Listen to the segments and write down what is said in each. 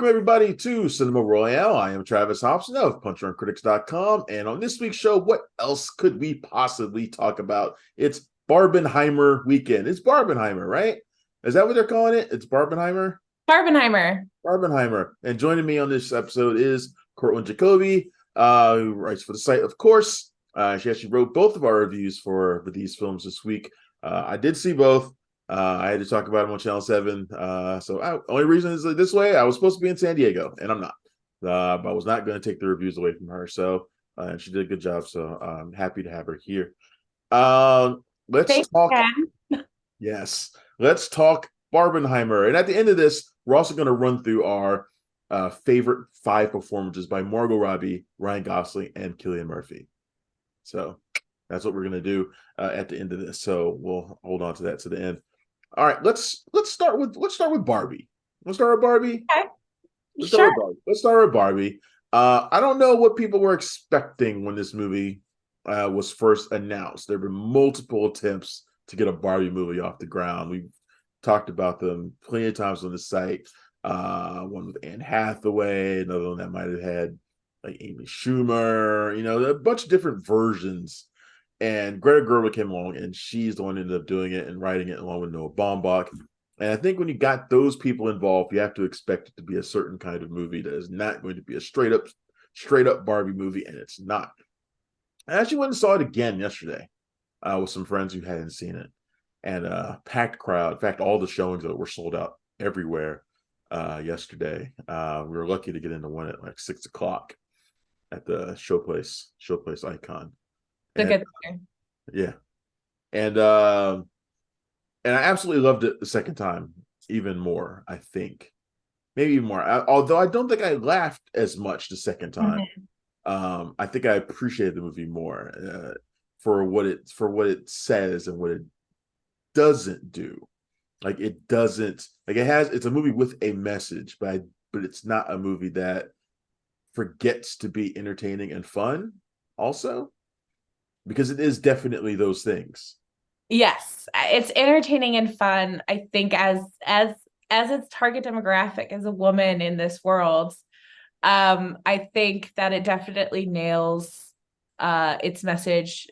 Welcome, everybody, to Cinema Royale. I am Travis Hopson of PunchRunCritics.com. And on this week's show, what else could we possibly talk about? It's Barbenheimer weekend. It's Barbenheimer, right? Is that what they're calling it? It's Barbenheimer? Barbenheimer. Barbenheimer. And joining me on this episode is Cortland Jacoby, who writes for the site, of course. She actually wrote both of our reviews for these films this week. I did see both. I had to talk about them on Channel 7. Only reason is this way. I was supposed to be in San Diego, and I'm not. But I was not going to take the reviews away from her. And she did a good job. So I'm happy to have her here. Let's talk. Yes, let's talk Barbenheimer. And at the end of this, we're also going to run through our favorite 5 performances by Margot Robbie, Ryan Gosling, and Cillian Murphy. So that's what we're going to do at the end of this. So we'll hold on to that to the end. All right, let's start with Barbie. Let's start with Barbie. Okay. Let's start with Barbie. I don't know what people were expecting when this movie was first announced. There were multiple attempts to get a Barbie movie off the ground. We've talked about them plenty of times on the site. One with Anne Hathaway, another one that might have had like Amy Schumer, a bunch of different versions. And Greta Gerwig came along, and she's the one who ended up doing it and writing it along with Noah Baumbach. And I think when you got those people involved, you have to expect it to be a certain kind of movie that is not going to be a straight up Barbie movie, and it's not. I actually went and saw it again yesterday with some friends who hadn't seen it, and packed crowd. In fact, all the showings were sold out everywhere yesterday. We were lucky to get into one at like 6:00 at the Showplace Icon. Yeah, and I absolutely loved it the second time even more. I think maybe even more. Although I don't think I laughed as much the second time. I think I appreciated the movie more for what it says and what it doesn't do. Like it doesn't like it has. It's a movie with a message, but it's not a movie that forgets to be entertaining and fun. Also. Because it is definitely those things. Yes, it's entertaining and fun. I think as its target demographic as a woman in this world, I think that it definitely nails its message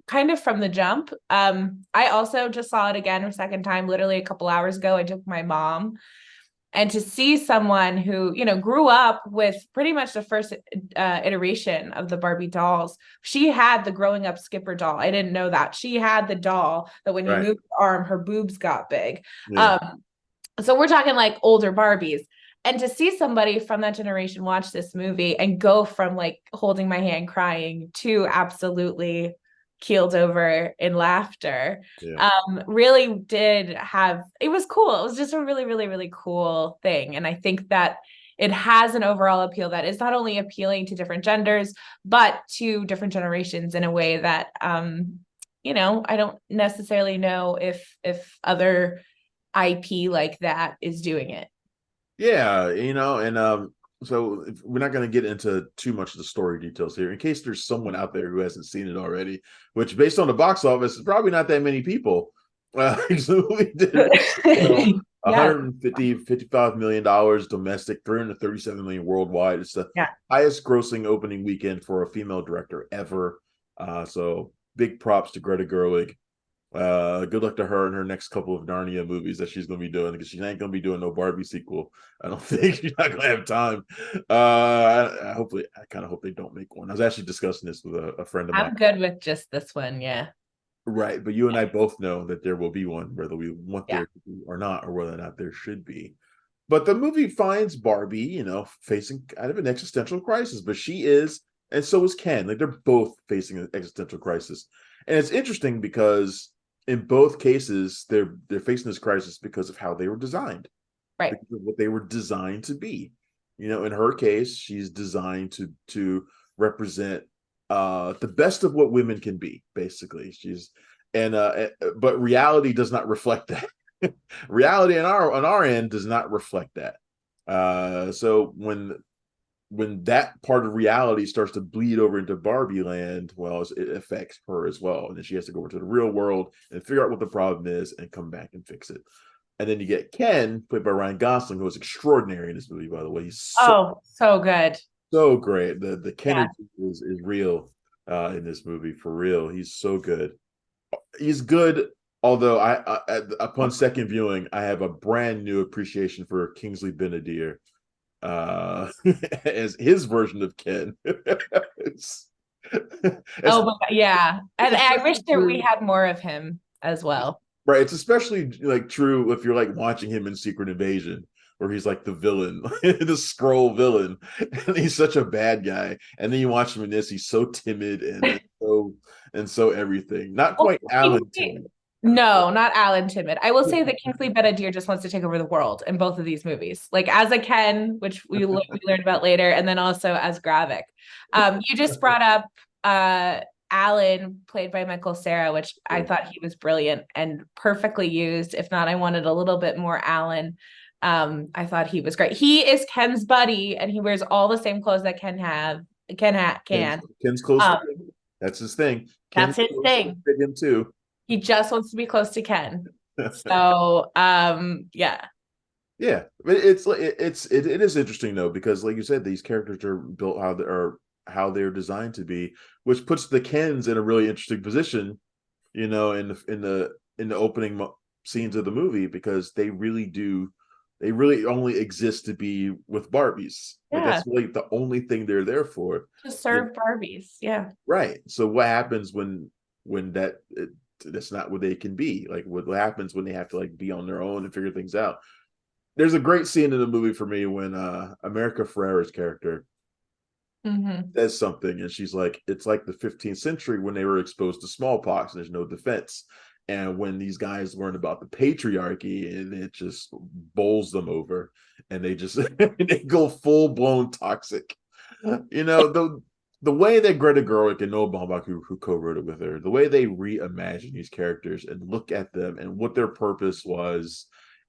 kind of from the jump. I also just saw it again a second time, literally a couple hours ago. I took my mom. And to see someone who, grew up with pretty much the first iteration of the Barbie dolls. She had the growing up Skipper doll. I didn't know that. She had the doll that when you move the arm, her boobs got big. Yeah. So we're talking like older Barbies. And to see somebody from that generation watch this movie and go from like holding my hand crying to absolutely keeled over in laughter, really did have, it was cool. It was just a really, really, really cool thing. And I think that it has an overall appeal that is not only appealing to different genders, but to different generations in a way that, I don't necessarily know if other IP like that is doing it. Yeah, so we're not going to get into too much of the story details here in case there's someone out there who hasn't seen it already, which based on the box office is probably not that many people. So we did 55 million domestic, 337 million worldwide. It's the highest grossing opening weekend for a female director ever. So big props to Greta Gerwig. Good luck to her in her next couple of Narnia movies that she's going to be doing, because she ain't going to be doing no Barbie sequel. I don't think she's not going to have time. I kind of hope they don't make one. I was actually discussing this with a friend of mine. I'm good with just this one, yeah. Right, but you and I both know that there will be one, whether we want there to be or not, or whether or not there should be. But the movie finds Barbie, facing kind of an existential crisis, but she is, and so is Ken. Like they're both facing an existential crisis, and it's interesting because in both cases, they're facing this crisis because of how they were designed, right? Because of what they were designed to be. In her case, she's designed to represent the best of what women can be. Basically, but reality does not reflect that. Reality on our end does not reflect that. So when that part of reality starts to bleed over into Barbie land, well, it affects her as well. And then she has to go over to the real world and figure out what the problem is and come back and fix it. And then you get Ken, played by Ryan Gosling, who was extraordinary in this movie, by the way. He's Oh, so good. so great. The Yeah. Kennedy is real in this movie, for real. He's so good. He's good, although upon second viewing, I have a brand new appreciation for Kingsley Benadir uh as his version of Ken. it's, Oh my God, yeah. it's And I wish especially that we true, had more of him as well. right? It's especially like true if you're like watching him in Secret Invasion, where he's like the villain, the scroll villain, and he's such a bad guy. And then you watch him in this, he's so timid and so everything. Not Well, quite Alan Kingsley, timid. no, not Alan Timid. I will say that Kingsley Benadir just wants to take over the world in both of these movies, like as a Ken, which we learned about later, and then also as Gravik. You just brought up Alan, played by Michael Cera, which I thought he was brilliant and perfectly used. If not, I wanted a little bit more Alan. I thought he was great. He is Ken's buddy, and he wears all the same clothes that Ken. Ken's close to Um, him. That's his thing. Ken's that's his close to thing. him too. He just wants to be close to Ken. So, yeah. Yeah, it is interesting though, because like you said, these characters are built how they're designed to be, which puts the Kens in a really interesting position, in the opening scenes of the movie, because they really only exist to be with Barbies. Like Yeah. that's really the only thing they're there for. To You serve Barbies. Yeah. Right. So what happens when that's not what they can be? Like what happens when they have to like be on their own and figure things out? There's a great scene in the movie for me when America Ferrera's character says something, and she's like, it's like the 15th century when they were exposed to smallpox and there's no defense. And when these guys learn about the patriarchy, and it just bowls them over, and they just they go full blown toxic. The way that Greta Gerwig and Noah Baumbach, who co-wrote it with her, the way they reimagine these characters and look at them and what their purpose was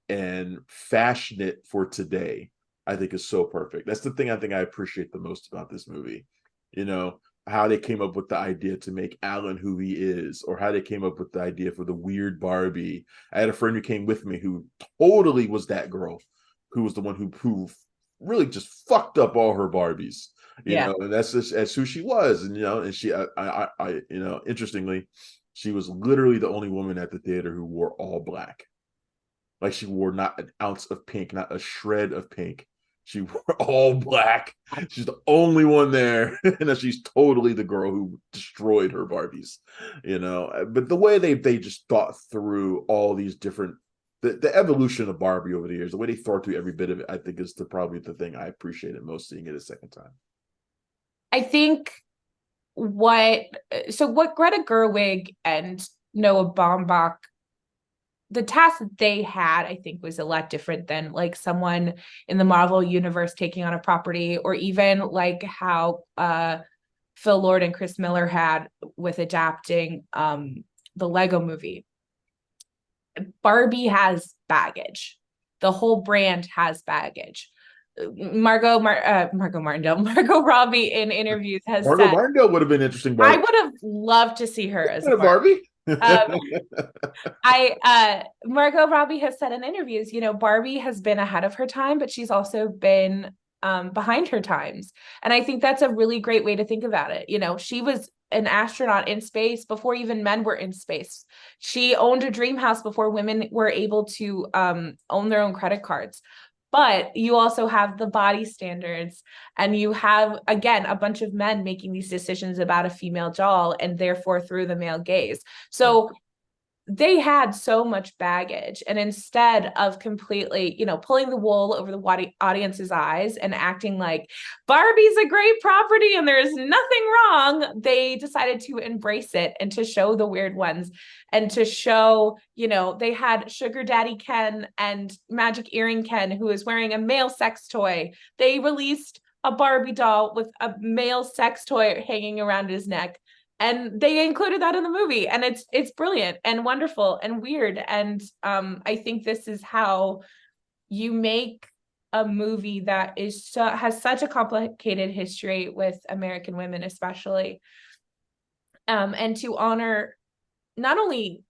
and fashion it for today, I think is so perfect. That's the thing I think I appreciate the most about this movie. You know, how they came up with the idea to make Alan who he is, or how they came up with the idea for the weird Barbie. I had a friend who came with me who totally was that girl, who was the one who really just fucked up all her Barbies. Yeah. And that's who she was. And she, interestingly, she was literally the only woman at the theater who wore all black. Like she wore not an ounce of pink, not a shred of pink. She wore all black. She's the only one there, and she's totally the girl who destroyed her Barbies. But the way they just thought through all these different the evolution of Barbie over the years, the way they thought through every bit of it, I think is probably the thing I appreciated most seeing it a second time. I think what Greta Gerwig and Noah Baumbach, the task that they had, I think, was a lot different than like someone in the Marvel universe taking on a property, or even like how Phil Lord and Chris Miller had with adapting the Lego movie. Barbie has baggage. The whole brand has baggage. Margot Robbie in interviews has Margot said, Martindale would have been interesting, I Barbie. would have loved to see her as a Barbie. Um, Margot Robbie has said in interviews, Barbie has been ahead of her time, but she's also been behind her times. And I think that's a really great way to think about it. She was an astronaut in space before even men were in space. She owned a dream house before women were able to own their own credit cards. But you also have the body standards, and you have, again, a bunch of men making these decisions about a female doll, and therefore through the male gaze. So they had so much baggage, and instead of completely, pulling the wool over the audience's eyes and acting like Barbie's a great property and there's nothing wrong, they decided to embrace it and to show the weird ones, and to show, they had Sugar Daddy Ken and Magic Earring Ken, who is wearing a male sex toy. They released a Barbie doll with a male sex toy hanging around his neck, and they included that in the movie, and it's brilliant and wonderful and weird. And I think this is how you make a movie that has such a complicated history with American women, especially, and to honor not only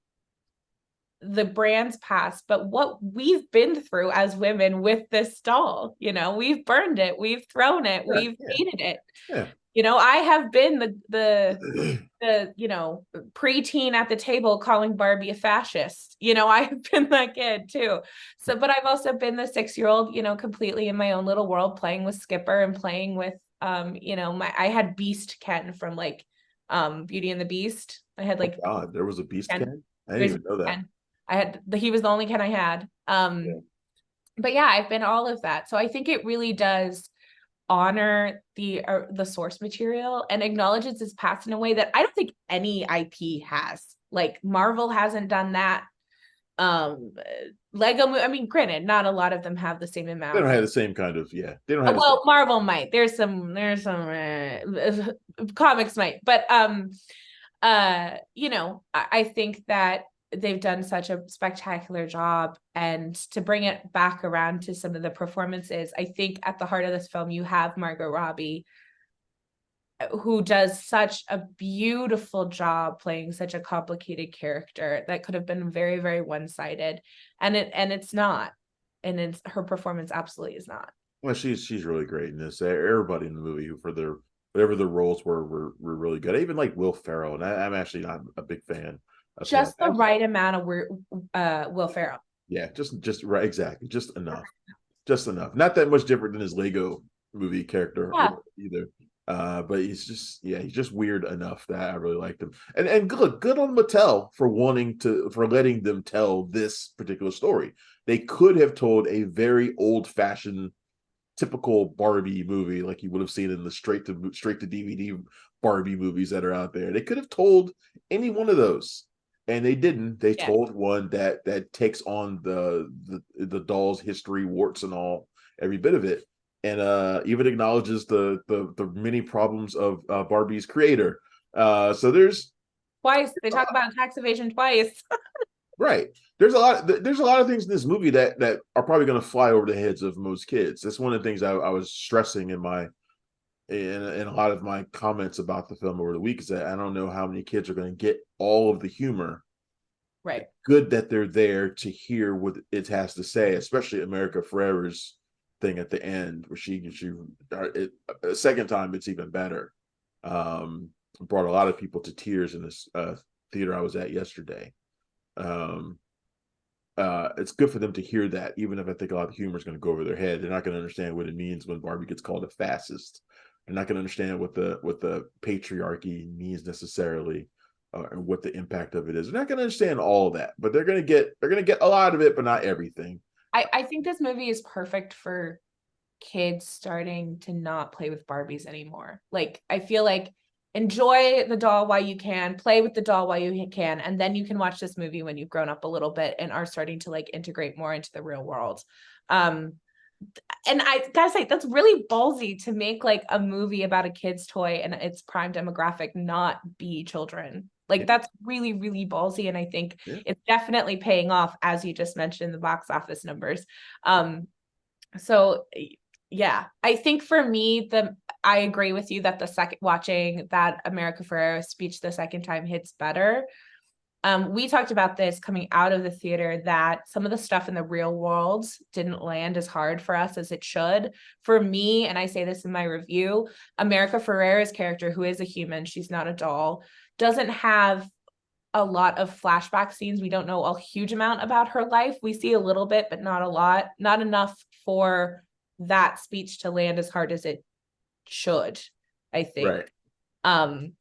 the brand's past, but what we've been through as women with this doll. We've burned it, we've thrown it, Yeah, we've yeah, hated it. yeah. I have been the preteen at the table calling Barbie a fascist. I've been that kid too. So, but I've also been the 6-year-old, completely in my own little world, playing with Skipper and playing with, I had Beast Ken from like, Beauty and the Beast. I had Oh like God, there was a Beast Ken. Ken? I didn't There's even know that. Ken. He was the only Ken I had. Yeah. But yeah, I've been all of that. So I think it really does honor the source material and acknowledges its past in a way that I don't think any IP has. Like Marvel hasn't done that. Um, Lego, I mean, granted, not a lot of them have the same They don't amount have of. the same kind of, yeah. They don't have the same. Well, Marvel might. There's some comics might, but I think that they've done such a spectacular job, and to bring it back around to some of the performances, I think at the heart of this film you have Margot Robbie, who does such a beautiful job playing such a complicated character that could have been very, very one-sided, and it's not, and it's her performance absolutely is not. Well, she's really great in this. Everybody in the movie who for their whatever their roles were really good. I even like Will Ferrell, and I'm actually not a big fan of him. Just the right amount of Will Ferrell. Yeah, just right, exactly, just enough. Not that much different than his Lego movie character Yeah. either. But he's just weird enough that I really liked him. And good on Mattel for letting them tell this particular story. They could have told a very old fashioned typical Barbie movie like you would have seen in the straight to DVD Barbie movies that are out there. They could have told any one of those, and they didn't. They Yeah. told one that takes on the doll's history, warts and all, every bit of it, and even acknowledges the many problems of Barbie's creator. So Twice. They talk about tax evasion twice. right. There's a lot of things in this movie that are probably going to fly over the heads of most kids. That's one of the things I was stressing in a lot of my comments about the film over the week, is that I don't know how many kids are going to get all of the humor. Right. Good that they're there to hear what it has to say, especially America Ferrera's thing at the end, where a second time it's even better. Brought a lot of people to tears in this theater I was at yesterday. Um, it's good for them to hear that, even if I think a lot of humor is going to go over their head. They're not going to understand what it means when Barbie gets called a fascist. They're not going to understand what the patriarchy means necessarily, and what the impact of it is. They're not going to understand all of that, but they're going to get a lot of it, but not everything. I think this movie is perfect for kids starting to not play with Barbies anymore. Like, I feel like enjoy the doll while you can, play with the doll while you can, and then you can watch this movie when you've grown up a little bit and are starting to like integrate more into the real world. And I gotta say, that's really ballsy to make like a movie about a kid's toy and its prime demographic not be children. Like, Yeah. that's really, really ballsy. And I think it's definitely paying off, as you just mentioned, in the box office numbers. So yeah, I think for me, I agree with you that the second watching that America Ferrera speech the second time hits better. We talked about this coming out of the theater, that some of the stuff in the real world didn't land as hard for us as it should. For me, and I say this in my review, America Ferrera's character, who is a human, she's not a doll, doesn't have a lot of flashback scenes. We don't know a huge amount about her life. We see a little bit, but not a lot, not enough for that speech to land as hard as it should, I think. Right. Um,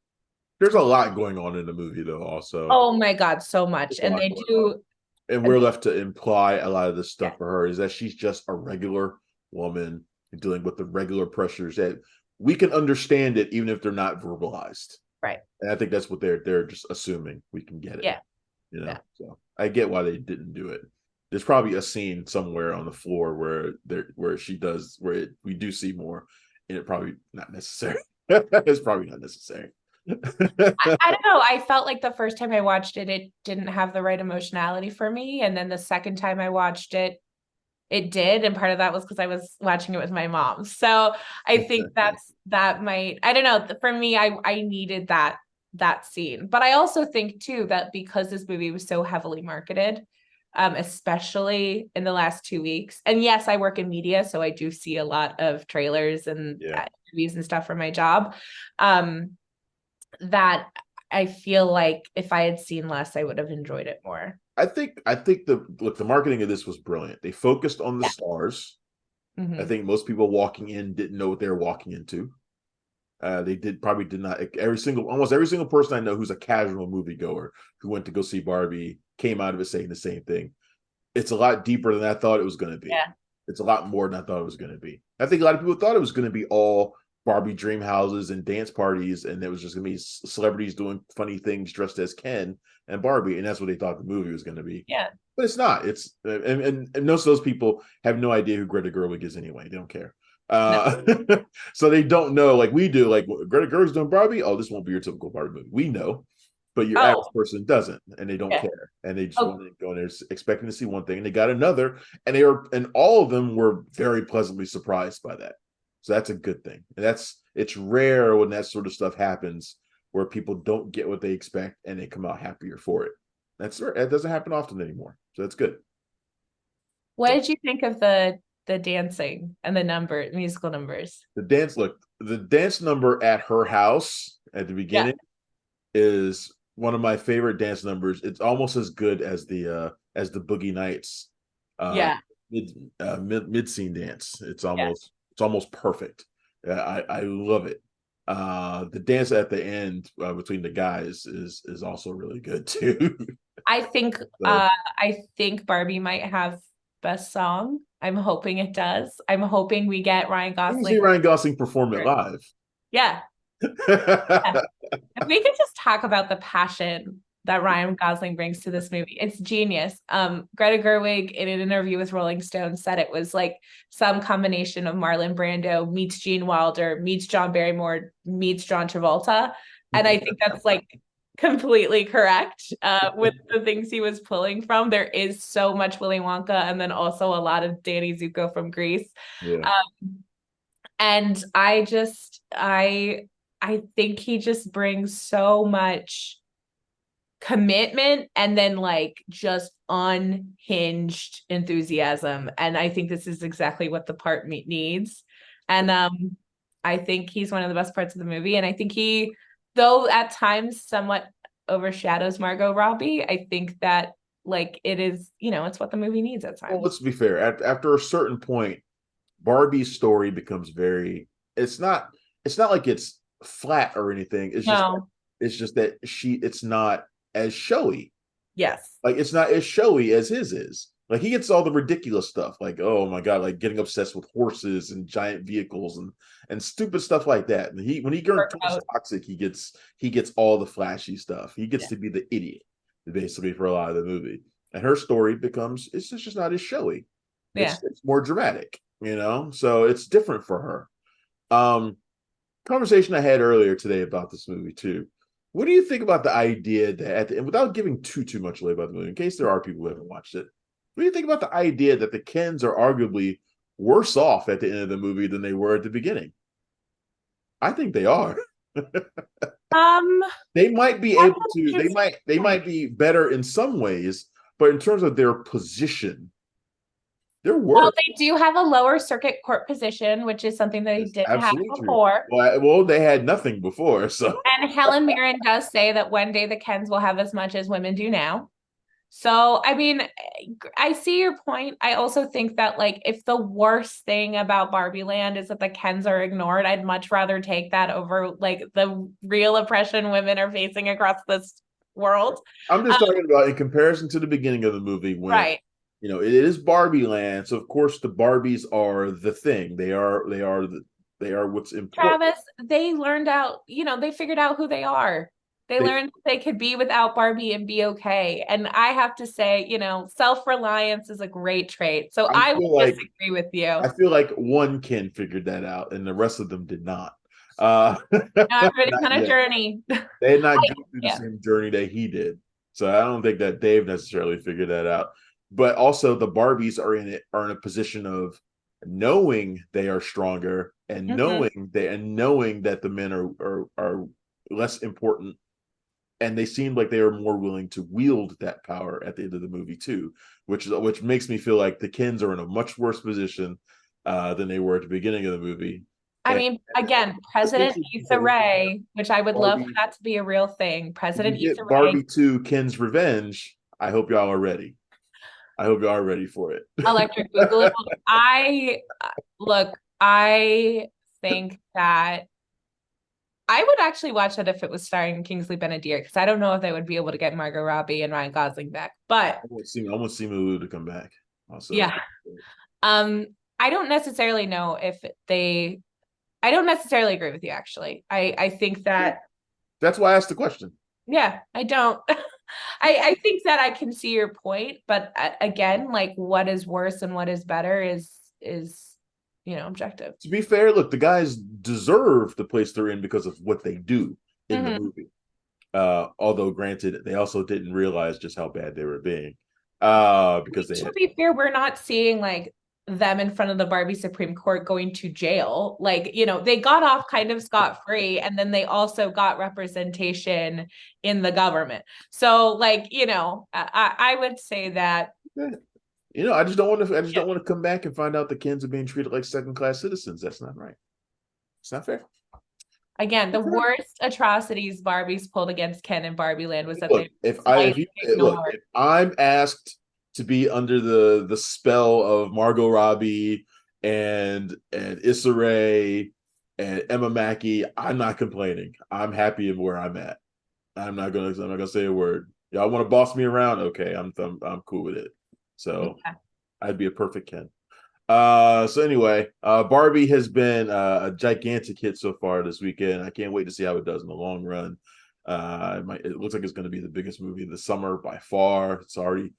There's a lot going on in the movie, though. Also, oh my God, so much. And they do. And we're left to imply a lot of this stuff for her is that she's just a regular woman dealing with the regular pressures that we can understand it, even if they're not verbalized. Right. And I think that's what they're just assuming we can get it. Yeah. So I get why they didn't do it. There's probably a scene somewhere on the floor where we do see more, and it probably not necessary. It's probably not necessary. I don't know. I felt like the first time I watched it, it didn't have the right emotionality for me. And then the second time I watched it, it did. And part of that was because I was watching it with my mom. So I think that might, I don't know. For me, I needed that that scene. But I also think too that because this movie was so heavily marketed, especially in the last 2 weeks. And yes, I work in media, so I do see a lot of trailers and movies and stuff for my job. That I feel like if I had seen less, I would have enjoyed it more. I think the marketing of this was brilliant. They focused on the stars. I think most people walking in didn't know what they were walking into. They probably did not. Almost every single person I know who's a casual moviegoer who went to go see Barbie came out of it saying the same thing. It's a lot deeper than I thought it was going to be. Yeah. It's a lot more than I thought it was going to be. I think a lot of people thought it was going to be all Barbie dream houses and dance parties, and it was just going to be celebrities doing funny things dressed as Ken and Barbie, and that's what they thought the movie was going to be. Yeah. But it's not. It's and most of those people have no idea who Greta Gerwig is anyway. They don't care. No. So they don't know like we do. Like Greta Gerwig's doing Barbie. Oh, this won't be your typical Barbie movie. We know, but your average person doesn't, and they don't care, and they just want to go in there expecting to see one thing, and they got another, and all of them were very pleasantly surprised by that. So that's a good thing. And it's rare when that sort of stuff happens where people don't get what they expect and they come out happier for it. That doesn't happen often anymore. So that's good. What did you think of the dancing and the musical numbers? The dance number at her house at the beginning is one of my favorite dance numbers. It's almost as good as the Boogie Nights mid scene dance. It's almost perfect. I love it. The dance at the end between the guys is also really good too. I think Barbie might have best song. I'm hoping it does. I'm hoping we get Ryan Gosling. See Ryan Gosling perform it live. Yeah. If we could just talk about the passion that Ryan Gosling brings to this movie, it's genius. Greta Gerwig in an interview with Rolling Stone said it was like some combination of Marlon Brando meets Gene Wilder meets John Barrymore meets John Travolta, and I think that's like completely correct with the things he was pulling from. There is so much Willy Wonka and then also a lot of Danny Zuko from Grease. And I think he just brings so much commitment and then like just unhinged enthusiasm, and I think this is exactly what the part needs. And I think he's one of the best parts of the movie, and I think he, though at times somewhat overshadows Margot Robbie, I think that like it is, it's what the movie needs at times. Well, let's be fair. After a certain point, Barbie's story becomes it's not like it's flat or anything. It's just that it's not as showy. Yes. Like it's not as showy as his is. Like he gets all the ridiculous stuff, like, oh my God, like getting obsessed with horses and giant vehicles and stupid stuff like that. And when he turns toxic, he gets all the flashy stuff. He gets to be the idiot, basically, for a lot of the movie. And her story it's just not as showy. It's more dramatic, so it's different for her. Conversation I had earlier today about this movie too. What do you think about the idea that at the end, without giving too much away about the movie, in case there are people who haven't watched it, what do you think about the idea that the Kens are arguably worse off at the end of the movie than they were at the beginning? I think they are. They might be able to. They might be better in some ways, but in terms of their position, they're worse. Well, they do have a lower circuit court position, which is something that they didn't have before. Well, they had nothing before. So, and Helen Mirren does say that one day the Kens will have as much as women do now. So, I mean, I see your point. I also think that, like, if the worst thing about Barbie Land is that the Kens are ignored, I'd much rather take that over, like, the real oppression women are facing across this world. I'm just talking about in comparison to the beginning of the movie when, it is Barbie Land. So, of course, the Barbies are the thing. They are what's important. Travis, they they figured out who they are. They learned they could be without Barbie and be okay. And I have to say, self-reliance is a great trait. So I would disagree with you. I feel like one Ken figured that out and the rest of them did not. Everybody's on a journey. They had not gone through the same journey that he did. So I don't think that Dave necessarily figured that out. But also the Barbies are in a position of knowing they are stronger and knowing that the men are less important and they seemed like they were more willing to wield that power at the end of the movie too, which makes me feel like the Kens are in a much worse position than they were at the beginning of the movie. I And mean, again, President especially Issa Rae, which I would love for Barbie, that to be a real thing. if you President Issa get Rae, Barbie 2 Ken's Revenge, I hope y'all are ready. I hope y'all are ready for it. Electric Boogaloo. I look, I think that I would actually watch it if it was starring Kingsley Ben-Adir, because I don't know if they would be able to get Margot Robbie and Ryan Gosling back. But I want Simu to come back. Also, yeah, um, I don't necessarily know if they. I don't necessarily agree with you. Actually, I think that that's why I asked the question. yeah, I don't. I think that I can see your point, but again, like what is worse and what is better is objective. To be fair, look, the guys deserve the place they're in because of what they do in the Mm-hmm. movie. Although, granted, they also didn't realize just how bad they were being. Because they To had. be fair, we're not seeing like them in front of the Barbie Supreme Court going to jail. Like, they got off kind of scot-free, and then they also got representation in the government. So, like, I would say that. I just don't want to. I just don't want to come back and find out the Kens are being treated like second-class citizens. That's not right. It's not fair. Again, the worst atrocities Barbie's pulled against Ken in Barbie Land was that Look, they slightly ignored. if I'm asked to be under the spell of Margot Robbie and Issa Rae and Emma Mackey, I'm not complaining. I'm happy in where I'm at. I'm not gonna say a word. Y'all want to boss me around? Okay, I'm cool with it. So Yeah. I'd be a perfect Ken. So anyway, Barbie has been a gigantic hit so far this weekend. I can't wait to see how it does in the long run. It looks like it's going to be the biggest movie of the summer by far. It's already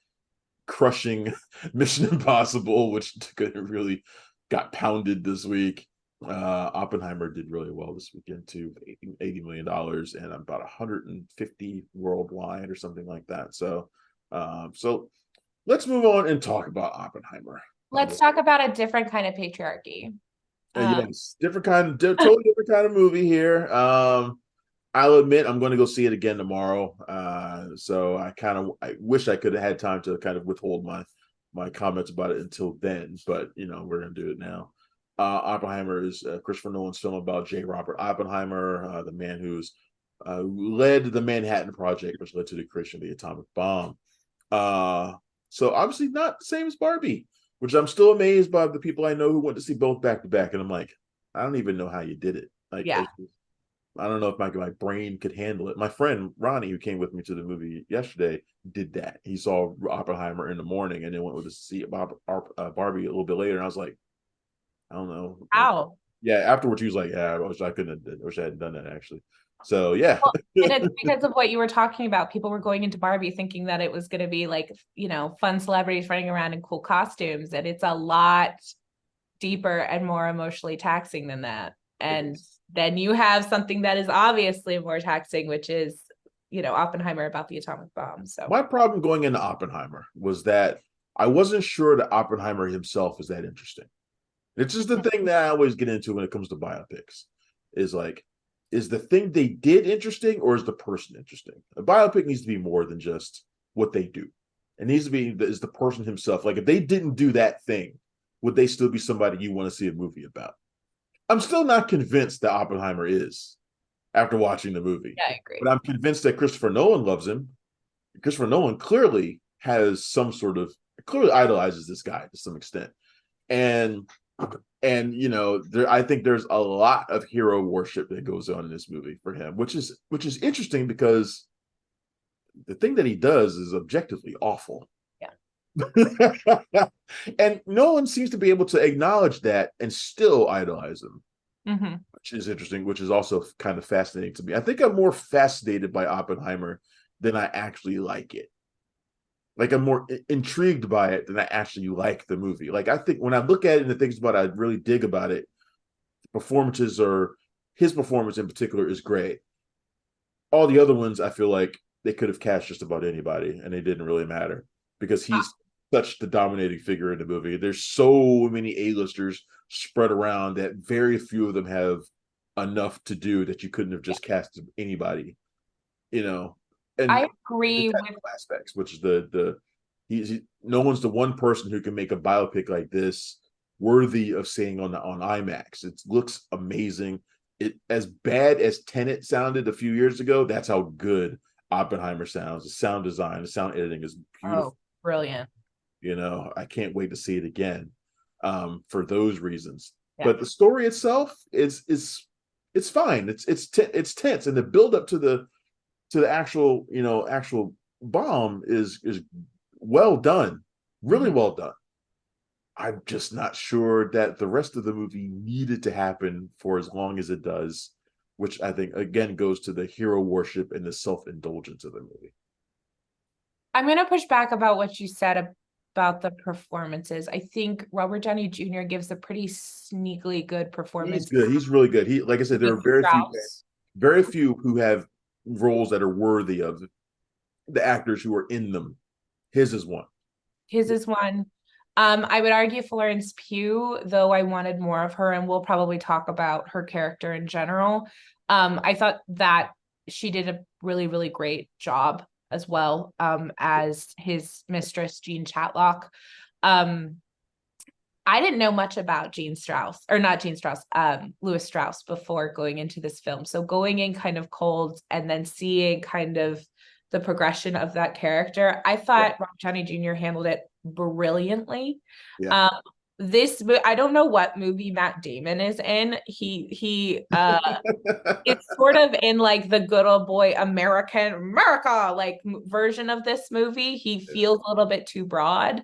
crushing Mission Impossible, which really got pounded this week. Oppenheimer did really well this weekend too, $80 million and about 150 worldwide or something like that. So let's move on and talk about Oppenheimer. Let's talk about a different kind of patriarchy. Yes, totally different kind of movie here. I'll admit I'm going to go see it again tomorrow. So I wish I could have had time to kind of withhold my comments about it until then, but we're going to do it now. Oppenheimer is Christopher Nolan's film about J. Robert Oppenheimer, the man who led the Manhattan Project, which led to the creation of the atomic bomb. So obviously not the same as Barbie, which I'm still amazed by the people I know who went to see both back to back, and I'm like, I don't even know how you did it. Like, Yeah. I don't know if my brain could handle it. My friend Ronnie, who came with me to the movie yesterday, did that. He saw Oppenheimer in the morning and then went with us to see Barbie a little bit later. And I was like, I don't know. How? Yeah. Afterwards, he was like, "Yeah, I wish I couldn't. I wish I hadn't done that actually." So yeah. Well, and it's because of what you were talking about. People were going into Barbie thinking that it was going to be like, fun celebrities running around in cool costumes. And it's a lot deeper and more emotionally taxing than that. And then you have something that is obviously more taxing, which is, Oppenheimer about the atomic bomb. So my problem going into Oppenheimer was that I wasn't sure that Oppenheimer himself is that interesting. It's just the thing that I always get into when it comes to biopics is like, is the thing they did interesting or is the person interesting? A biopic needs to be more than just what they do. It needs to be is the person himself. Like if they didn't do that thing, would they still be somebody you want to see a movie about? I'm still not convinced that Oppenheimer is after watching the movie. yeah, I agree. But I'm convinced that Christopher Nolan loves him. Christopher Nolan clearly clearly idolizes this guy to some extent. And I think there's a lot of hero worship that goes on in this movie for him, which is interesting because the thing that he does is objectively awful. Yeah. And no one seems to be able to acknowledge that and still idolize him, which is interesting, which is also kind of fascinating to me. I think I'm more fascinated by Oppenheimer than I actually like it. Like I'm more intrigued by it than I actually like the movie. Like I think when I look at it and the things about it, I really dig about it. His performance in particular is great. All the other ones, I feel like they could have cast just about anybody, and it didn't really matter because he's such the dominating figure in the movie. There's so many A-listers spread around that very few of them have enough to do that you couldn't have just cast anybody. and I the agree with technical aspects, which is no one's the one person who can make a biopic like this worthy of seeing on IMAX. It looks amazing. It as bad as Tenet sounded a few years ago, that's how good Oppenheimer sounds. The sound design, the sound editing is beautiful. oh, brilliant. I can't wait to see it again for those reasons. Yeah. But the story itself is it's fine. It's tense, and the build up to the actual bomb is well done, really well done. I'm just not sure that the rest of the movie needed to happen for as long as it does, which I think again goes to the hero worship and the self-indulgence of the movie. I'm going to push back about what you said about the performances. I think Robert Downey Jr. gives a pretty sneakily good He's performance. good. He's really good. Like I said, there are Strauss. very few who have roles that are worthy of the actors who are in them. His is one. His is one. I would argue Florence Pugh, though I wanted more of her, and we'll probably talk about her character in general. I thought that she did a really, really great job as well, as his mistress, Jean Chatlock. I didn't know much about Jean Strauss, or not Jean Strauss, Louis Strauss before going into this film. So going in kind of cold and then seeing kind of the progression of that character, I thought Robert Downey Jr. handled it brilliantly. Yeah. I don't know what movie Matt Damon is in. He it's sort of in like the good old boy America like version of this movie. He feels a little bit too broad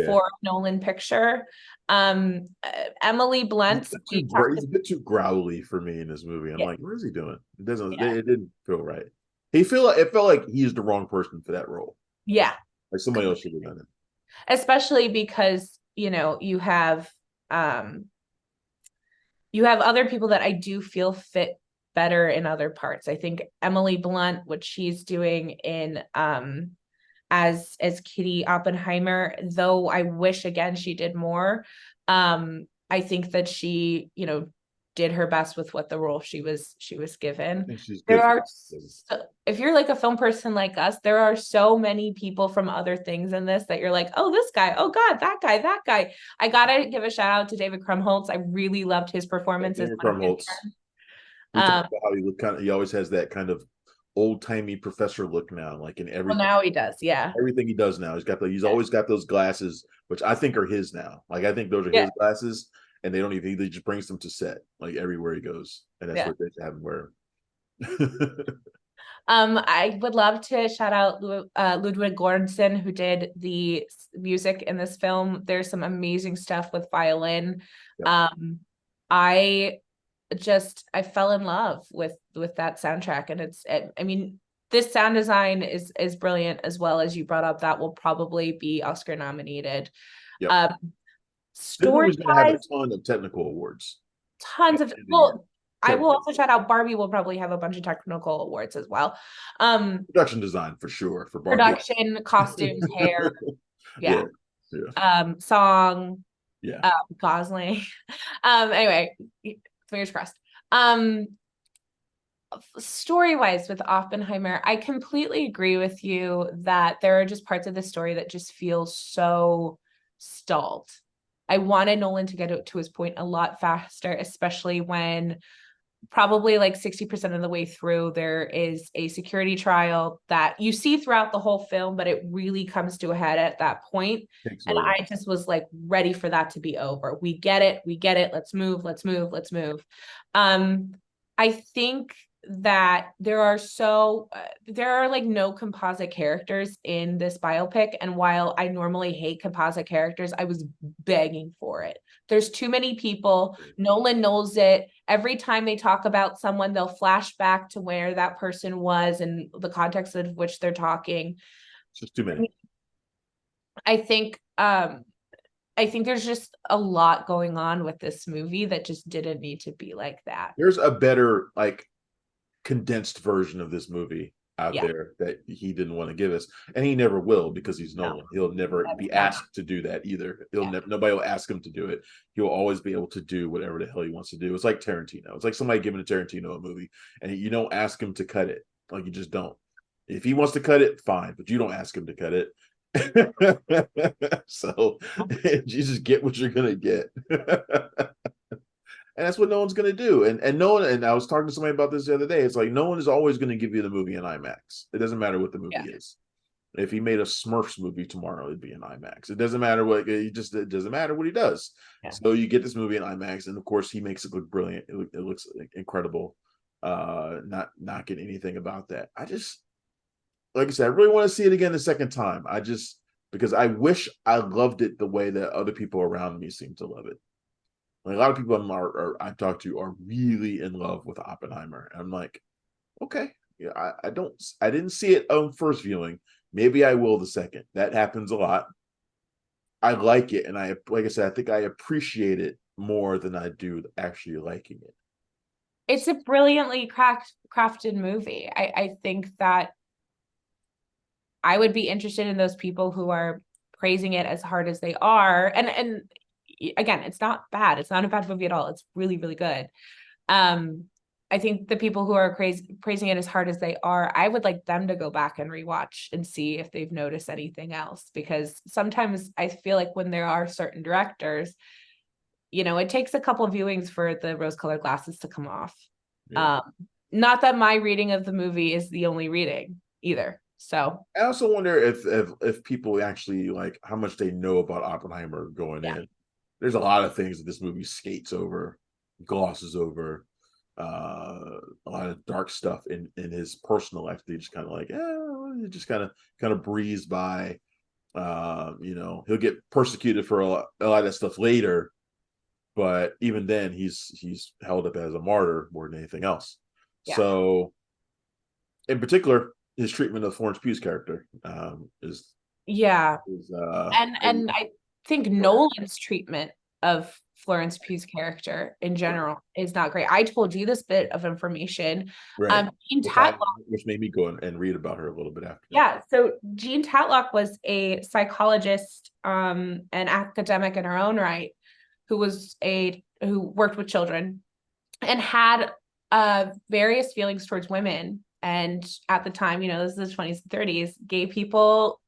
for a Nolan picture. Emily Blunt, He's a bit too growly for me in this movie. I'm like, what is he doing? It didn't feel right. It felt like he's the wrong person for that role. Yeah. Like somebody else should have done it. Especially because, you have other people that I do feel fit better in other parts. I think Emily Blunt, what she's doing in as Kitty Oppenheimer, though I wish again she did more. I think that she, did her best with what the role she was given. If you're like a film person like us, there are so many people from other things in this that you're like, oh, this guy, oh God, that guy. I gotta give a shout out to David Krumholtz. I really loved his performance as Krumholtz. We talked about how he looked he always has that kind of old-timey professor look now, like in everything. Well, now he does, yeah. Everything he does now. He's always got those glasses, which I think are his now. Like I think those are his glasses, and he just brings them to set, like everywhere he goes. And that's what they have him wear. I would love to shout out Ludwig Göransson, who did the music in this film. There's some amazing stuff with violin. I fell in love with that soundtrack, and this sound design is brilliant as well. As you brought up, that will probably be Oscar nominated. Story going to have a ton of technical awards. Tons of I will also shout out Barbie will probably have a bunch of technical awards as well. Production design for sure for Barbie. Production, costumes, hair, song, Gosling. Anyway, fingers crossed. Story-wise with Oppenheimer, I completely agree with you that there are just parts of the story that just feel so stalled. I wanted Nolan to get to his point a lot faster, especially when probably like 60% of the way through, there is a security trial that you see throughout the whole film, but it really comes to a head at that point. And I just was like ready for that to be over. We get it. Let's move. I think that there are like no composite characters in this biopic, and while I normally hate composite characters, I was begging for it. There's too many people. Nolan knows it. Every time they talk about someone, they'll flash back to where that person was and the context of which they're talking. It's just too many. I think there's just a lot going on with this movie that just didn't need to be like that. There's a better condensed version of this movie out there that he didn't want to give us, and he never will, because he's Nolan. He'll never be asked to do that either. Nobody will ask him to do it. He'll always be able to do whatever the hell he wants to do. It's like Tarantino. It's like somebody giving a Tarantino a movie, and you don't ask him to cut it. Like, you just don't. If he wants to cut it, fine, but you don't ask him to cut it. So you just get what you're gonna get. And that's what no one's going to do. And no one, and I was talking to somebody about this the other day. It's like no one is always going to give you the movie in IMAX. It doesn't matter what the movie Yeah. is. If he made a Smurfs movie tomorrow, it'd be in IMAX. It doesn't matter what it doesn't matter what he does. Yeah. So you get this movie in IMAX, and of course he makes it look brilliant. It looks incredible. Not getting anything about that. I just, like I said, I really want to see it again the second time. I just, because I wish I loved it the way that other people around me seem to love it. Like a lot of people I've talked to are really in love with Oppenheimer. And I'm like, okay, yeah, I didn't see it on first viewing. Maybe I will the second. That happens a lot. I like it, and like I said, I think I appreciate it more than I do actually liking it. It's a brilliantly crafted movie. I think that I would be interested in those people who are praising it as hard as they are. And again, it's not bad. It's not a bad movie at all. It's really, really good. Um, I think the people who are praising it as hard as they are, I would like them to go back and rewatch and see if they've noticed anything else. Because sometimes I feel like when there are certain directors, it takes a couple of viewings for the rose-colored glasses to come off. Yeah. Not that my reading of the movie is the only reading either. So I also wonder if people actually like how much they know about Oppenheimer going yeah. in. There's a lot of things that this movie skates over, glosses over, a lot of dark stuff in his personal life. They just kind of like, yeah, just kind of breeze by. He'll get persecuted for a lot of that stuff later, but even then, he's held up as a martyr more than anything else. Yeah. So, in particular, his treatment of Florence Pugh's character is Yeah. is And I think Nolan's treatment of Florence Pugh's character in general is not great. I told you this bit of information. right, Jean Tatlock, which made me go and read about her a little bit after that. yeah. So Jean Tatlock was a psychologist, an academic in her own right, who worked with children and had various feelings towards women. And at the time, this is the 20s and 30s, gay people,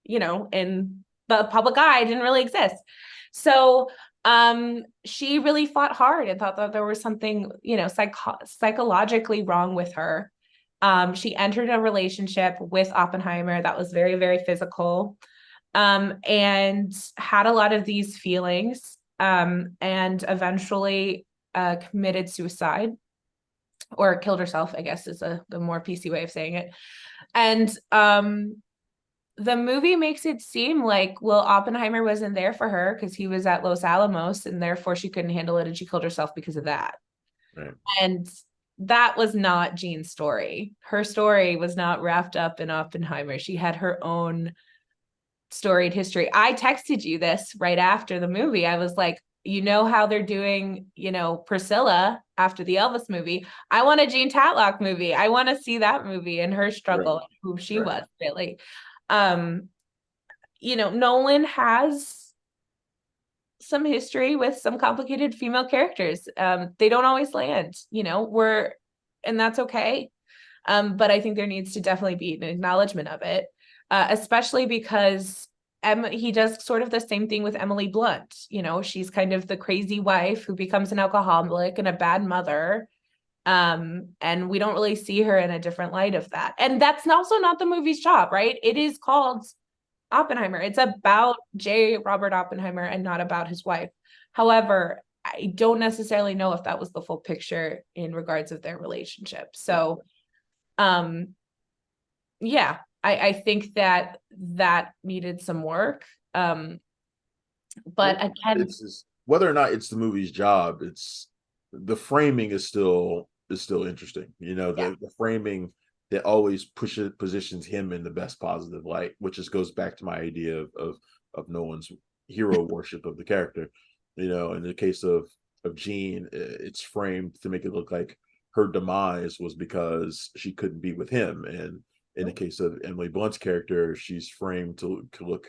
in the public eye didn't really exist. So she really fought hard and thought that there was something, psychologically wrong with her. She entered a relationship with Oppenheimer that was very, very physical, and had a lot of these feelings, and eventually committed suicide or killed herself, I guess is the more PC way of saying it. And the movie makes it seem like, well, Oppenheimer wasn't there for her because he was at Los Alamos and therefore she couldn't handle it and she killed herself because of that. Right. And that was not Jean's story. Her story was not wrapped up in Oppenheimer. She had her own storied history. I texted you this right after the movie. I was like, how they're doing, Priscilla after the Elvis movie. I want a Jean Tatlock movie. I want to see that movie and her struggle, Right. who she was really. Nolan has some history with some complicated female characters. They don't always land, and that's okay. But I think there needs to definitely be an acknowledgement of it, especially because he does sort of the same thing with Emily Blunt. She's kind of the crazy wife who becomes an alcoholic and a bad mother. And we don't really see her in a different light of that. And that's also not the movie's job, right? It is called Oppenheimer. It's about J. Robert Oppenheimer and not about his wife. However, I don't necessarily know if that was the full picture in regards of their relationship. So, yeah, I think that needed some work. But again, it's just, whether or not it's the movie's job, it's the framing is still interesting. The framing that always positions him in the best positive light, which just goes back to my idea of Nolan's hero worship of the character. In the case of Jean, it's framed to make it look like her demise was because she couldn't be with him, and in the case of Emily Blunt's character, she's framed to look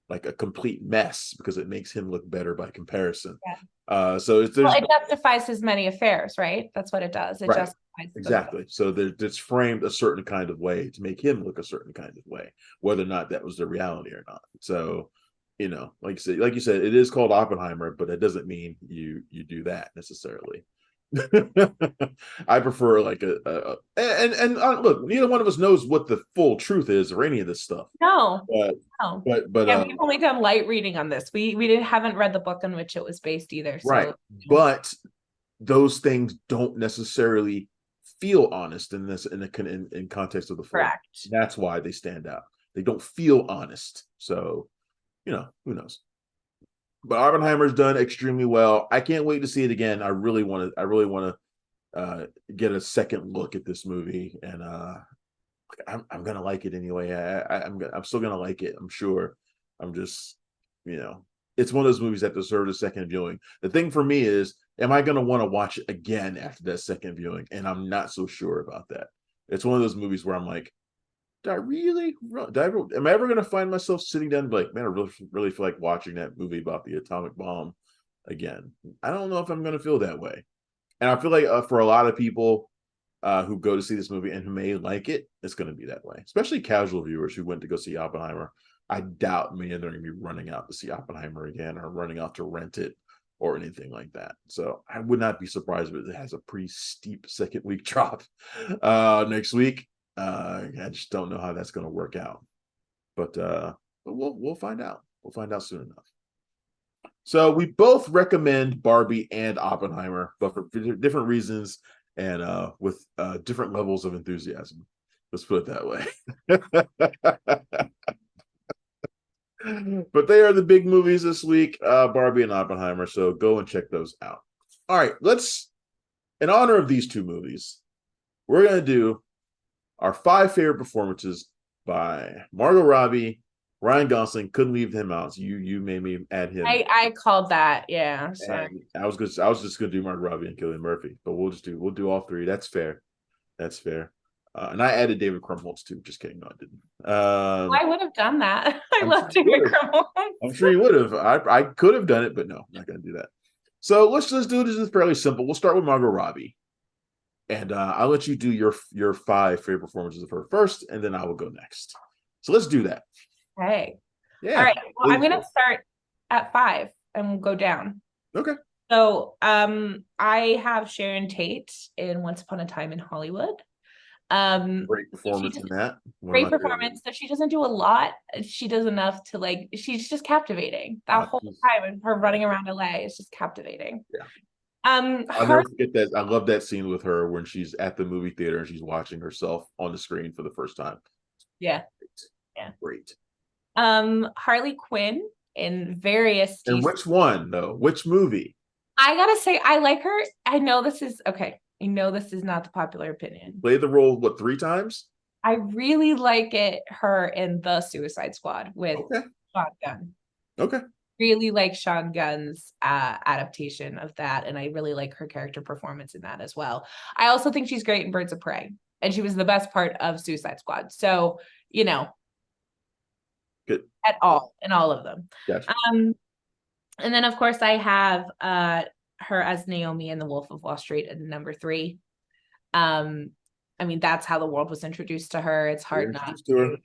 like a complete mess because it makes him look better by comparison. Yeah. So Well, there's it justifies his many affairs, right? That's what it does. It right. justifies them. Exactly. So it's framed a certain kind of way to make him look a certain kind of way, whether or not that was the reality or not. So, like you said, it is called Oppenheimer, but that doesn't mean you do that necessarily. I prefer like look, neither one of us knows what the full truth is or any of this stuff. No, But no. but Yeah, we've only done light reading on this. Haven't read the book on which it was based either. right. So But those things don't necessarily feel honest in context of the film. correct. That's why they stand out. They don't feel honest. So, who knows? But Oppenheimer's done extremely well. I can't wait to see it again. I really want to. I really want to get a second look at this movie, and I'm gonna like it anyway. I'm still gonna like it. I'm sure. I'm just, it's one of those movies that deserves a second viewing. The thing for me is, am I gonna want to watch it again after that second viewing? And I'm not so sure about that. It's one of those movies where I'm like, am I ever gonna find myself sitting down and be like, man, I really feel like watching that movie about the atomic bomb again? I don't know if I'm gonna feel that way. And I feel like for a lot of people who go to see this movie and who may like it, it's going to be that way. Especially casual viewers who went to go see Oppenheimer. I doubt many of them are going to be running out to see Oppenheimer again or running out to rent it or anything like that. So I would not be surprised if it has a pretty steep second week drop next week. I just don't know how that's going to work out. But we'll find out. We'll find out soon enough. So we both recommend Barbie and Oppenheimer, but for different reasons and with different levels of enthusiasm. Let's put it that way. But they are the big movies this week, Barbie and Oppenheimer. So go and check those out. All right, in honor of these two movies, we're going to do our 5 favorite performances by Margot Robbie. Ryan Gosling, couldn't leave him out. So you made me add him. I called that, yeah. And I was just gonna do Margot Robbie and Cillian Murphy, but we'll do all 3. That's fair. That's fair. And I added David Krumholtz too. Just kidding, no, I didn't. I would have done that. I love David Krumholtz. I'm sure you would have. I could have done it, but no, I'm not gonna do that. So let's do this. Is fairly simple. We'll start with Margot Robbie, and I'll let you do your 5 favorite performances of her first, and then I will go next. So let's do that. Okay. Yeah. All right. Well, I'm gonna start at 5 and we'll go down. Okay. So I have Sharon Tate in Once Upon a Time in Hollywood. Great performance in that. Great performance. So she doesn't do a lot. She does enough to she's just captivating. That whole time and her running around LA is just captivating. Yeah. I'll never forget that. I love that scene with her when she's at the movie theater and she's watching herself on the screen for the first time. Yeah. Yeah. Great. Harley Quinn in various. And which one though? Which movie? I gotta say, I like her. I know this is okay. I know this is not the popular opinion. Played the role 3 times? I really like her in The Suicide Squad with Sean Gunn. Okay. Really like Sean Gunn's adaptation of that, and I really like her character performance in that as well. I also think she's great in Birds of Prey, and she was the best part of Suicide Squad. So, good in all of them. Gotcha. And then of course I have her as Naomi in The Wolf of Wall Street at number 3. I mean, that's how the world was introduced to her. It's hard not to her.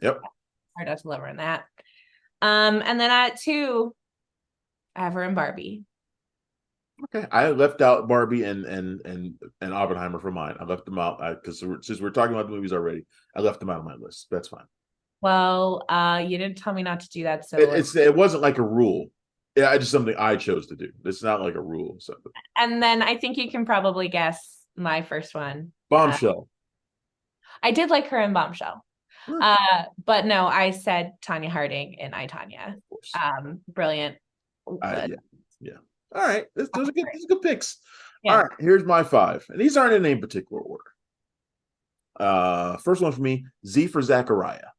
Yep. Hard not to love her in that. And then at 2, I have her in Barbie. Okay, I left out Barbie and Oppenheimer from mine. I left them out because since we're talking about the movies already, I left them out of my list. That's fine. Well, you didn't tell me not to do that, so it wasn't like a rule. Yeah, it's just something I chose to do. It's not like a rule. So. And then I think you can probably guess my first one. Bombshell. I did like her in Bombshell. But no, I said Tanya Harding in I, Tanya. Brilliant. Yeah. All right. Those are good picks. Yeah. All right. Here's my 5. And these aren't in any particular order. First one for me, Z for Zachariah,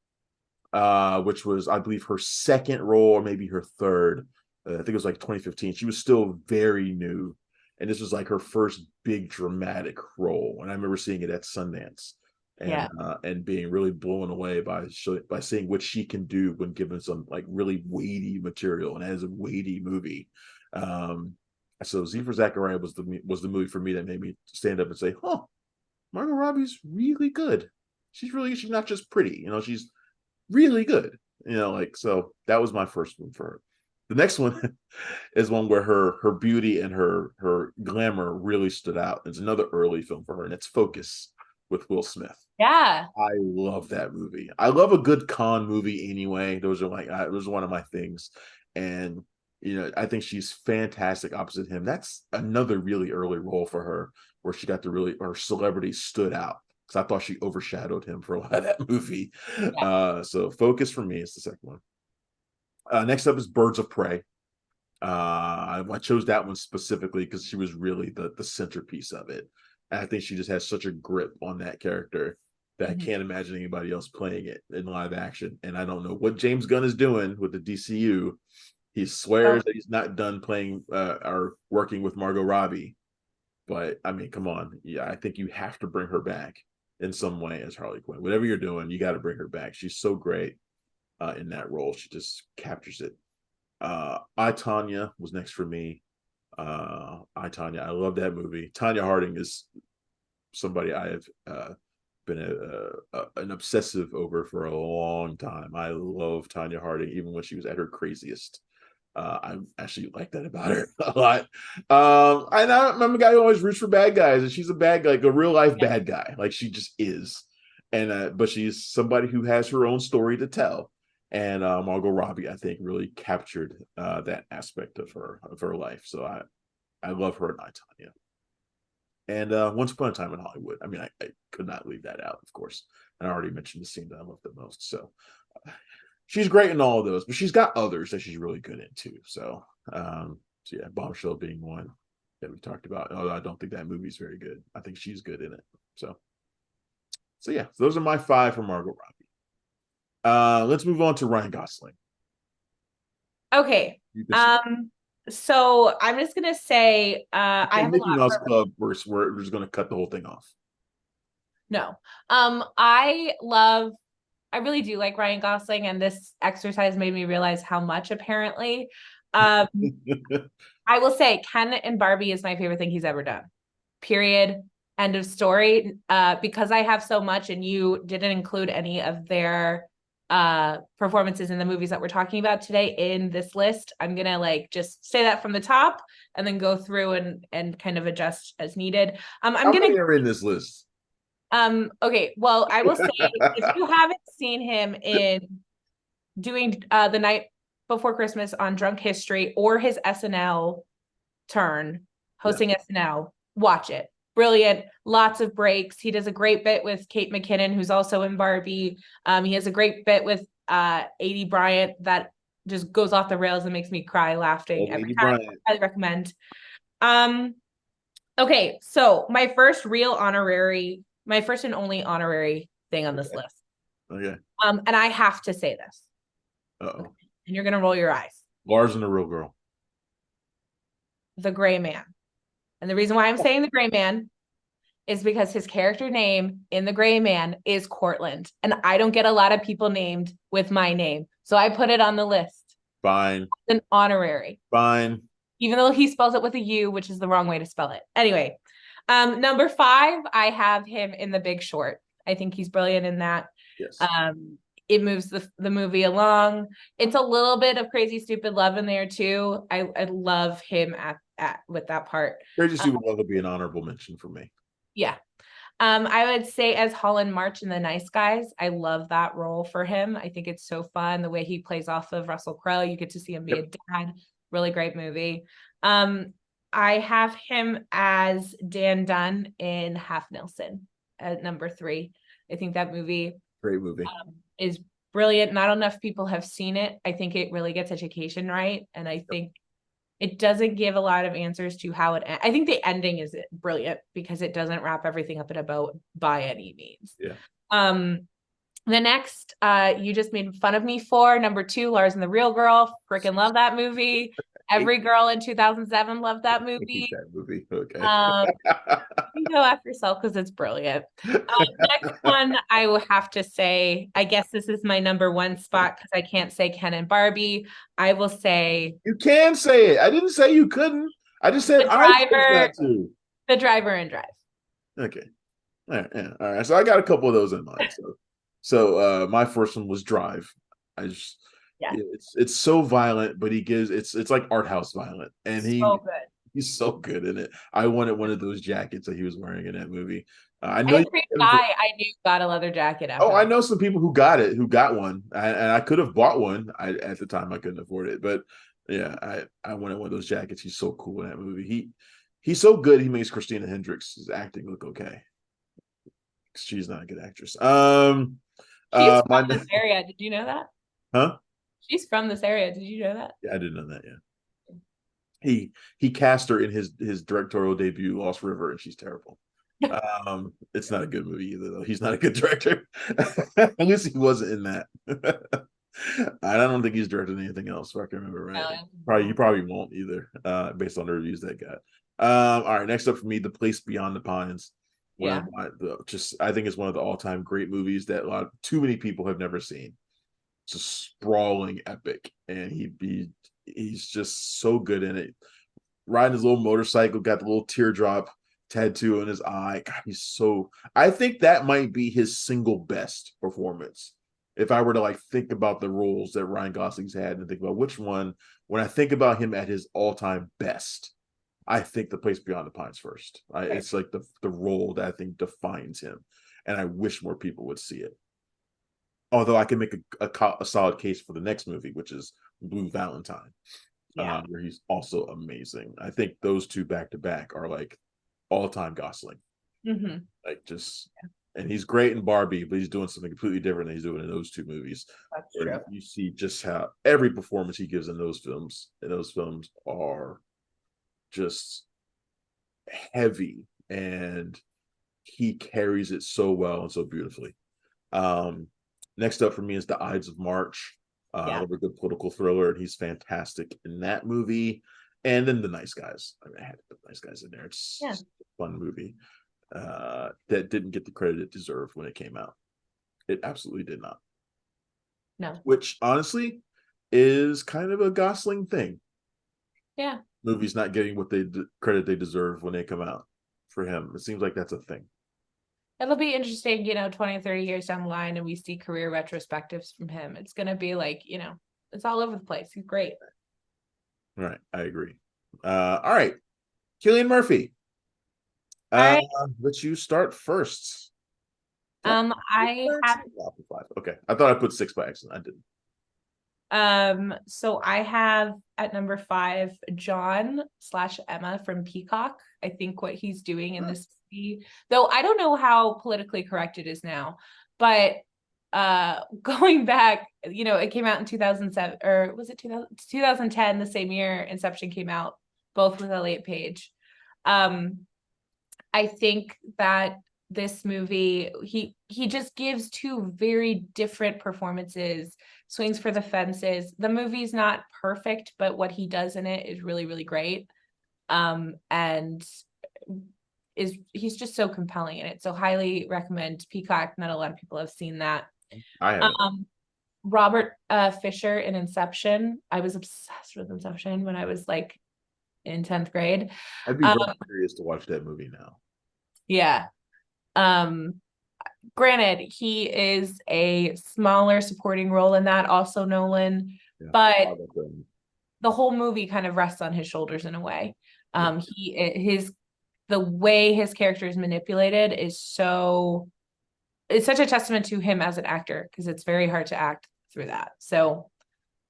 which was, I believe, her second role or maybe her third. I think it was like 2015. She was still very new. And this was like her first big dramatic role. And I remember seeing it at Sundance. Yeah. and being really blown away by seeing what she can do when given some like really weighty material, and as a weighty movie. Um, so Z for Zachariah was the movie for me that made me stand up and say, "Huh, Margot Robbie's really good. She's not just pretty, she's really good." Like, so that was my first one for her. The next one is one where her beauty and her glamour really stood out. It's another early film for her, and it's Focus with Will Smith. Yeah. I love that movie. I love a good con movie anyway. Those are one of my things. And I think she's fantastic opposite him. That's another really early role for her where she got to really, her celebrity stood out, because I thought she overshadowed him for a lot of that movie. Yeah. So Focus for me is the second one. Next up is Birds of Prey. I chose that one specifically because she was really the centerpiece of it. And I think she just has such a grip on that character that I Mhm. can't imagine anybody else playing it in live action. And I don't know what James Gunn is doing with the DCU. He So swears that he's not done playing or working with Margot Robbie. But I mean, come on. Yeah, I think you have to bring her back in some way as Harley Quinn. Whatever you're doing, you got to bring her back. She's so great in that role. She just captures it. I, Tanya was next for me. I, Tanya, I love that movie. Tanya Harding is somebody I have been an obsessive over for a long time. I love Tanya Harding, even when she was at her craziest. I actually like that about her a lot. I'm a guy who always roots for bad guys, and she's a bad guy, like a real life bad guy. Like she just is. And but she's somebody who has her own story to tell. And Margot Robbie, I think, really captured that aspect of her life. So I love her and I, Tanya. And Once Upon a Time in Hollywood. I mean, I could not leave that out, of course. And I already mentioned the scene that I love the most. So she's great in all of those, but she's got others that she's really good in too. So yeah, Bombshell being one that we talked about. Although I don't think that movie's very good. I think she's good in it. So yeah, those are my five for Margot Robbie. Let's move on to Ryan Gosling. okay. So I'm just gonna say I have a Mickey lot Mouse for Club. We're just going to cut the whole thing off. no. I really do like Ryan Gosling, and this exercise made me realize how much apparently. Um, I will say Ken and Barbie is my favorite thing he's ever done. Period. End of story. Because I have so much and you didn't include any of their performances in the movies that we're talking about today in this list, I'm gonna like just say that from the top and then go through and kind of adjust as needed. I'm How gonna many are in this list? okay, well, I will say if you haven't seen him in doing the night before Christmas on Drunk History or his SNL turn Yeah. hosting SNL, watch it. Brilliant. Lots of breaks. He does a great bit with Kate McKinnon, who's also in Barbie. He has a great bit with Adie Bryant that just goes off the rails and makes me cry laughing every time. Bryant. I recommend. Um, okay, so my first and only honorary thing on this list. Okay. And I have to say this. Uh-oh. And you're gonna roll your eyes. Lars and the Real Girl. The Gray Man. And the reason why I'm saying the Gray Man is because his character name in The Gray Man is Cortland. And I don't get a lot of people named with my name. So I put it on the list. Fine. An honorary. Fine. Even though he spells it with a U, which is the wrong way to spell it. Anyway, number 5, I have him in The Big Short. I think he's brilliant in that. Yes. It moves the movie along. It's a little bit of Crazy Stupid Love in there too. I love him at with that part. Crazy Stupid Love would be an honorable mention for me. Yeah. I would say as Holland March in The Nice Guys, I love that role for him. I think it's so fun the way he plays off of Russell Crowe. You get to see him be a dad. Really great movie. I have him as Dan Dunn in Half Nelson at number 3. I think that movie Great movie. Is brilliant. Not enough people have seen it. I think it really gets education right. And I think it doesn't give a lot of answers to how it ends. I think the ending is brilliant because it doesn't wrap everything up in a bow by any means. Yeah. The next, you just made fun of me for number 2, Lars and the Real Girl. Freaking love that movie. Every girl in 2007 loved that hate movie. that movie. Okay. Um, you can go after yourself because it's brilliant. Next one, I will have to say, I guess this is my number one spot because I can't say Ken and Barbie. I will say You can say it. I didn't say you couldn't. I just said the I chose driver, that too. the driver and drive. Okay. All right, yeah. All right. So I got a couple of those in mind. So my first one was Drive. I just Yeah, it's so violent, but he gives it's like art house violent, and so good. he's so good in it. I wanted one of those jackets that he was wearing in that movie. I know. Every guy I knew got a leather jacket Oh, after I that. know some people who got it, who got one, and I could have bought one. At the time I couldn't afford it, but yeah, I wanted one of those jackets. He's so cool in that movie. He's so good. He makes Christina Hendricks' acting look okay. She's not a good actress. She's from My this area. Did you know that? huh? She's from this area. Did you know that? Yeah, I didn't know that. Yeah, he cast her in his directorial debut, Lost River, and she's terrible. It's not a good movie either, though. He's not a good director. At least he wasn't in that. I don't think he's directed anything else, if I can remember right. You probably won't either, based on the reviews that got. All right, next up for me, The Place Beyond the Pines. Yeah. I think it's one of the all-time great movies that too many people have never seen. It's a sprawling epic, and he's just so good in it. Riding his little motorcycle, got the little teardrop tattoo on his eye. God, I think that might be his single best performance. If I were to think about the roles that Ryan Gosling's had and think about which one, when I think about him at his all-time best, I think The Place Beyond the Pines first. It's like the role that I think defines him, and I wish more people would see it. Although I can make a solid case for the next movie, which is Blue Valentine, where he's also amazing. I think those two back to back are all-time Gosling. Mm-hmm. And he's great in Barbie, but he's doing something completely different than he's doing in those two movies. That's true. You see just how every performance he gives in those films are just heavy, and he carries it so well and so beautifully. Next up for me is The Ides of March. A good political thriller, and he's fantastic in that movie. And then The Nice Guys. I mean, I had to put Nice Guys in there. It's a fun movie that didn't get the credit it deserved when it came out. It absolutely did not. No. Which honestly is kind of a Gosling thing. Yeah. Movies not getting what credit they deserve when they come out. For him, it seems like that's a thing. It'll be interesting, 20, 30 years down the line, and we see career retrospectives from him. It's going to be it's all over the place. He's great. Right. I agree. All right. Cillian Murphy. All right. Let you start first. I have. Okay. I thought I put 6 by accident. I didn't. So I have at number 5, John/Emma from Peacock. I think what he's doing in this movie, though I don't know how politically correct it is now, but going back, it came out in 2007, or was it 2010, the same year Inception came out, both with Elliot Page. I think that this movie, he just gives 2 very different performances, swings for the fences. The movie's not perfect, but what he does in it is really, really great. And he's just so compelling in it. So highly recommend Peacock. Not a lot of people have seen that. I have. Robert Fisher in Inception. I was obsessed with Inception when I was in 10th grade. I'd be very curious to watch that movie now. Yeah. Granted, he is a smaller supporting role in that, also Nolan, but the whole movie kind of rests on his shoulders in a way. The way his character is manipulated is it's such a testament to him as an actor, because it's very hard to act through that. So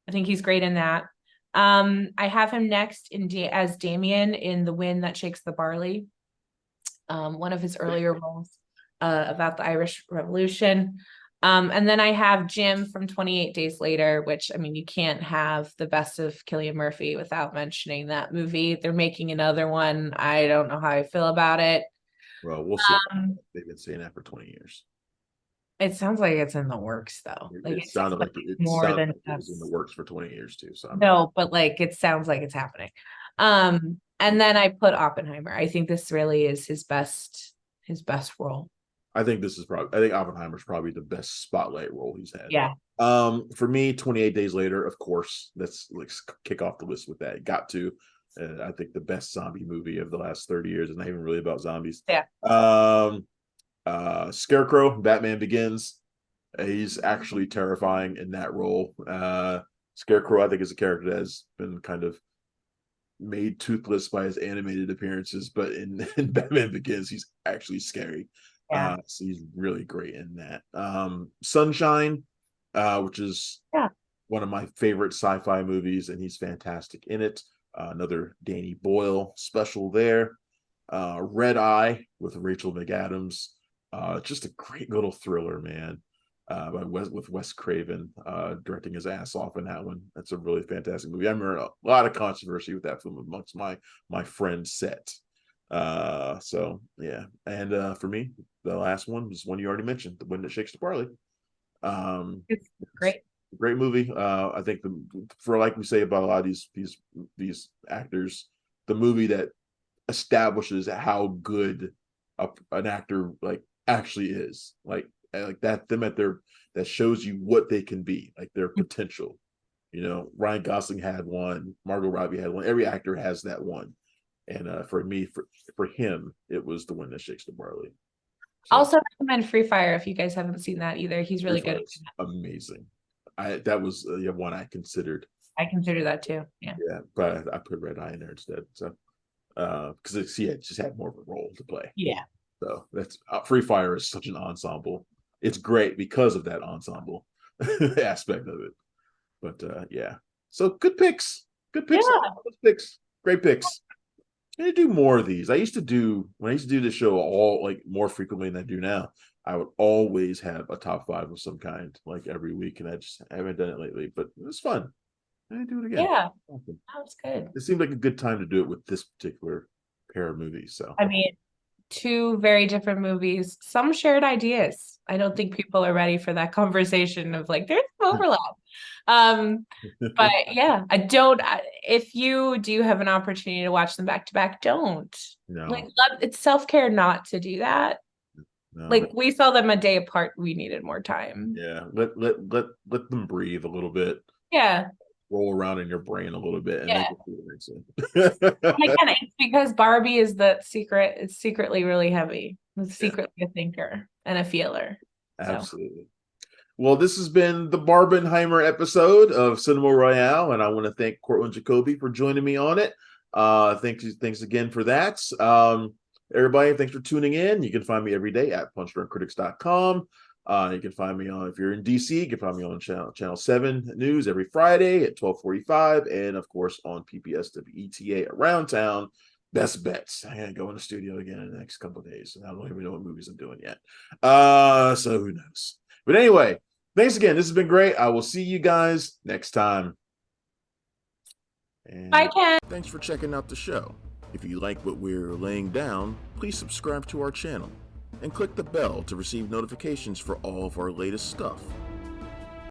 I think he's great in that. I have him next as Damien in The Wind That Shakes the Barley. One of his earlier roles about the Irish Revolution. And then I have Jim from 28 Days Later, which, you can't have the best of Cillian Murphy without mentioning that movie. They're making another one. I don't know how I feel about it. Well, we'll see. They've been saying that for 20 years. It sounds like it's in the works though. Like It it sounds sounded like like it's it more sounded than like it was in the just works for 20 years too. So I'm no, but like it sounds like it's happening. And then I put Oppenheimer. I think this really is his best role. I think I think Oppenheimer's probably the best spotlight role he's had. Yeah. For me, 28 Days Later, of course, let's kick off the list with that. Got to. I think the best zombie movie of the last 30 years is not even really about zombies. Yeah. Scarecrow, Batman Begins. He's actually terrifying in that role. Scarecrow, I think, is a character that has been kind of made toothless by his animated appearances, but in Batman Begins, he's actually scary. Yeah. So he's really great in that. Sunshine, which is Yeah. one of my favorite sci-fi movies, and he's fantastic in it. Another Danny Boyle special there. Red Eye with Rachel McAdams. Just a great little thriller, man. With Wes Craven directing his ass off in that one. That's a really fantastic movie. I remember a lot of controversy with that film amongst my friends set. So yeah, and for me, the last one was one you already mentioned, The Wind That Shakes the Barley. It's great. Great movie. I think for like we say about a lot of these actors, the movie that establishes how good an actor like actually is, like that them at their that shows you what they can be, like their potential. Ryan Gosling had one, Margot Robbie had one. Every actor has that one, and for me, for him, it was The Wind That Shakes the Barley. So, Also recommend Free Fire if you guys haven't seen that either. He's really good. amazing. That was one I considered. I consider that too. Yeah. Yeah, but I put Red Eye in there instead. So because he just had more of a role to play. Yeah. So that's Free Fire is such an ensemble. It's great because of that ensemble aspect of it. But yeah, so good picks. Good picks. Yeah. Good picks. Great picks. I need to do more of these. When I used to do this show all like more frequently than I do now. I would always have a top 5 of some kind, like every week, and I just haven't done it lately. But it was fun. I need to do it again. Yeah. That was good. It seemed like a good time to do it with this particular pair of movies. So I mean, two very different movies, some shared ideas. I don't think people are ready for that conversation of like there's some overlap. But yeah, if you do have an opportunity to watch them back to back, don't. no, It's self-care not to do that. no. Like we saw them a day apart, we needed more time. Yeah, let them breathe a little bit. Yeah. Roll around in your brain a little bit, and Yeah. then Again, it's because Barbie is it's secretly really heavy. It's secretly a thinker and a feeler. Absolutely. Well, this has been the Barbenheimer episode of Cinema Royale, and I want to thank Cortland Jacoby for joining me on it. Thanks again for that. Everybody, thanks for tuning in. You can find me every day at punchdrunkcritics.com. You can find me if you're in DC, you can find me on channel 7 News every Friday at 12:45, and of course on PPS WETA Around Town. Best bets. I gotta go in the studio again in the next couple of days, and I don't even know what movies I'm doing yet. So who knows? But anyway, thanks again. This has been great. I will see you guys next time. And Bye, Ken. thanks for checking out the show. If you like what we're laying down, please subscribe to our channel and click the bell to receive notifications for all of our latest stuff.